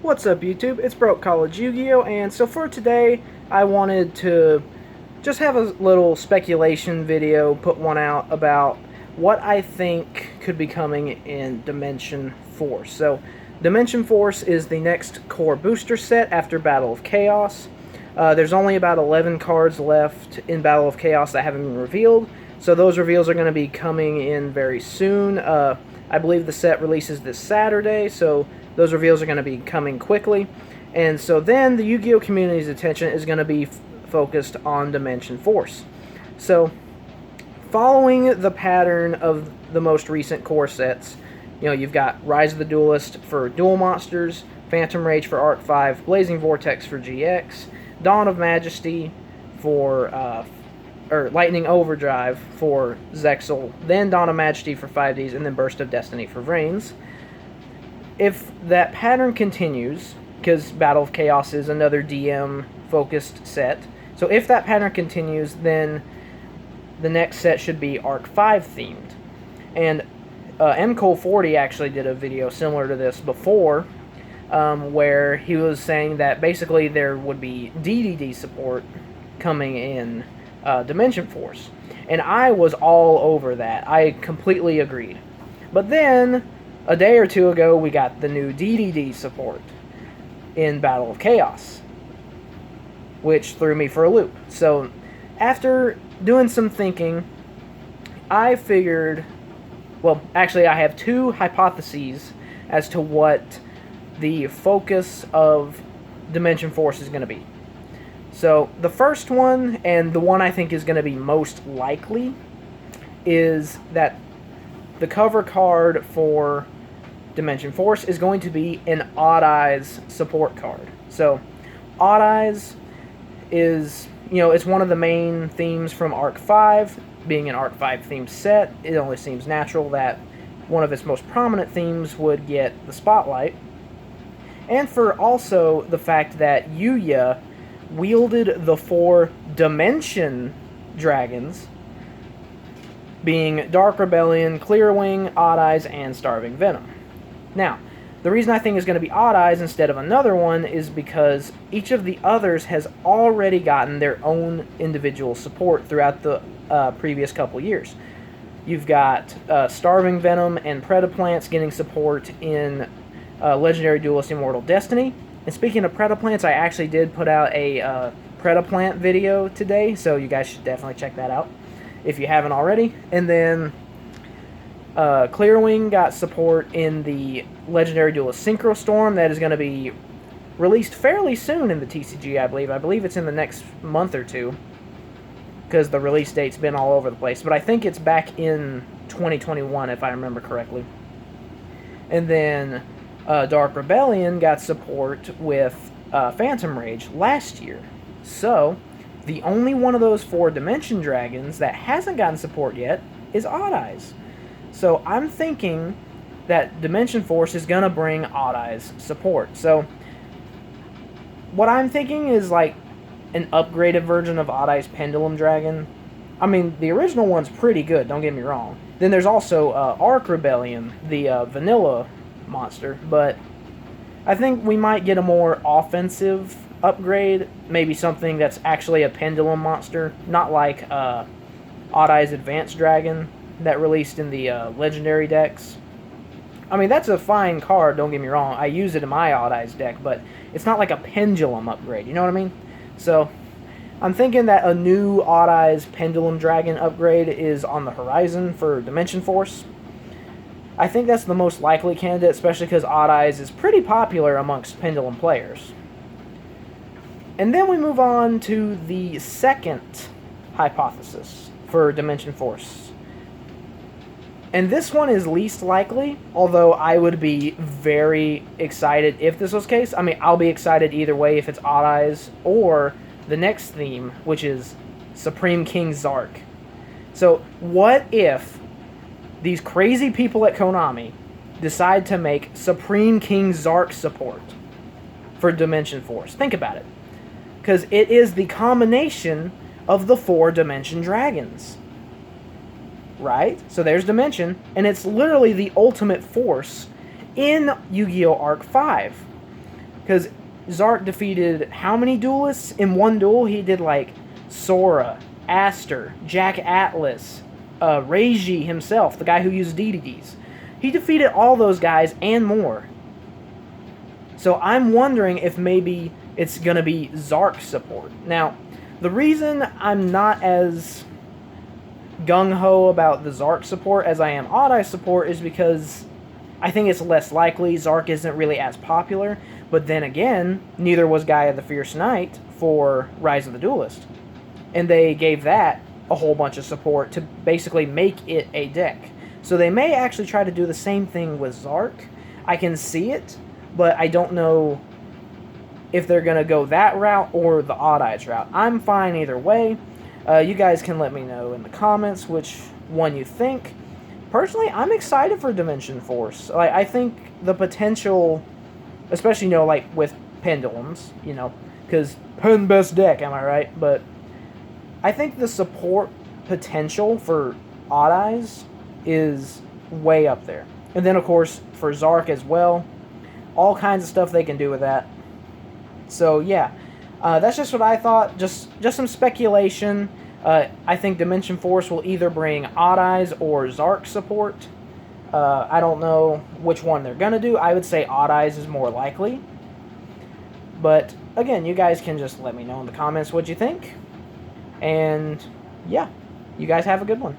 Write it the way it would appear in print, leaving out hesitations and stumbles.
What's up, YouTube? It's Broke College Yu-Gi-Oh! And so for today, I wanted to just have a little speculation video, put one out about what I think could be coming in Dimension Force. So, Dimension Force is the next core booster set after Battle of Chaos. There's only about 11 cards left in Battle of Chaos that haven't been revealed, so those reveals are going to be coming in very soon. I believe the set releases this Saturday, so those reveals are going to be coming quickly. And so then the Yu-Gi-Oh! Community's attention is going to be focused on Dimension Force. So, following the pattern of the most recent core sets, you've got Rise of the Duelist for Duel Monsters, Phantom Rage for Arc 5, Blazing Vortex for GX, Dawn of Majesty for Lightning Overdrive for Zexal, then Dawn of Majesty for 5Ds, and then Burst of Destiny for Vrains. If that pattern continues, because Battle of Chaos is another DM-focused set, so if that pattern continues, then the next set should be Arc 5 themed. And MCole40 actually did a video similar to this before, where he was saying that basically there would be DDD support coming in Dimension Force. And I was all over that. I completely agreed. But then, a day or two ago, we got the new DDD support in Battle of Chaos, which threw me for a loop. So, after doing some thinking, I figured, well, actually I have two hypotheses as to what the focus of Dimension Force is going to be. So, the first one, and the one I think is going to be most likely, is that the cover card for Dimension Force is going to be an Odd Eyes support card. So, Odd Eyes is, it's one of the main themes from Arc 5. Being an Arc 5 themed set, it only seems natural that one of its most prominent themes would get the spotlight. And for also the fact that Yuya wielded the 4 Dimension dragons, being Dark Rebellion, Clearwing, Odd Eyes, and Starving Venom. Now, the reason I think it's going to be Odd Eyes instead of another one is because each of the others has already gotten their own individual support throughout the previous couple years. You've got Starving Venom and Predaplants getting support in Legendary Duelist Immortal Destiny. And speaking of Predaplants, I actually did put out a Predaplant video today, so you guys should definitely check that out if you haven't already. And then Clearwing got support in the Legendary Duelist Synchro Storm that is going to be released fairly soon in the TCG, I believe. I believe it's in the next month or two, because the release date's been all over the place. But I think it's back in 2021, if I remember correctly. And then Dark Rebellion got support with Phantom Rage last year. So, the only one of those 4 Dimension Dragons that hasn't gotten support yet is Odd Eyes. So, I'm thinking that Dimension Force is going to bring Odd Eyes support. So, what I'm thinking is like an upgraded version of Odd Eyes Pendulum Dragon. I mean, the original one's pretty good, don't get me wrong. Then there's also Arc Rebellion, the vanilla monster, but I think we might get a more offensive upgrade, maybe something that's actually a pendulum monster, not like Odd Eyes Advanced Dragon that released in the legendary decks. I mean, that's a fine card, don't get me wrong. I use it in my Odd Eyes deck, but it's not like a pendulum upgrade, you know what I mean? So, I'm thinking that a new Odd Eyes Pendulum Dragon upgrade is on the horizon for Dimension Force. I think that's the most likely candidate, especially because Odd Eyes is pretty popular amongst Pendulum players. And then we move on to the second hypothesis for Dimension Force. And this one is least likely, although I would be very excited if this was the case. I mean, I'll be excited either way if it's Odd Eyes or the next theme, which is Supreme King Zark. So, what if these crazy people at Konami decide to make Supreme King Zark support for Dimension Force? Think about it. Because it is the combination of the 4 Dimension Dragons. Right? So there's Dimension, and it's literally the ultimate force in Yu-Gi-Oh! Arc 5. Because Zark defeated how many duelists? In one duel, he did like Sora, Aster, Jack Atlas, Reiji himself, the guy who used DDDs. He defeated all those guys and more. So I'm wondering if maybe it's going to be Zark support. Now, the reason I'm not as gung-ho about the Zark support as I am Odd-Eye support is because I think it's less likely. Zark isn't really as popular. But then again, neither was Gaia the Fierce Knight for Rise of the Duelist. And they gave that a whole bunch of support to basically make it a deck. So they may actually try to do the same thing with Zark. I can see it, but I don't know if they're going to go that route or the Odd Eyes route. I'm fine either way. You guys can let me know in the comments which one you think. Personally, I'm excited for Dimension Force. I think the potential, especially, like with pendulums, because pen best deck, am I right? But I think the support potential for Odd Eyes is way up there. And then, of course, for Zark as well. All kinds of stuff they can do with that. So, yeah. That's just what I thought. Just some speculation. I think Dimension Force will either bring Odd Eyes or Zark support. I don't know which one they're going to do. I would say Odd Eyes is more likely. But, again, you guys can just let me know in the comments what you think. And, yeah. You guys have a good one.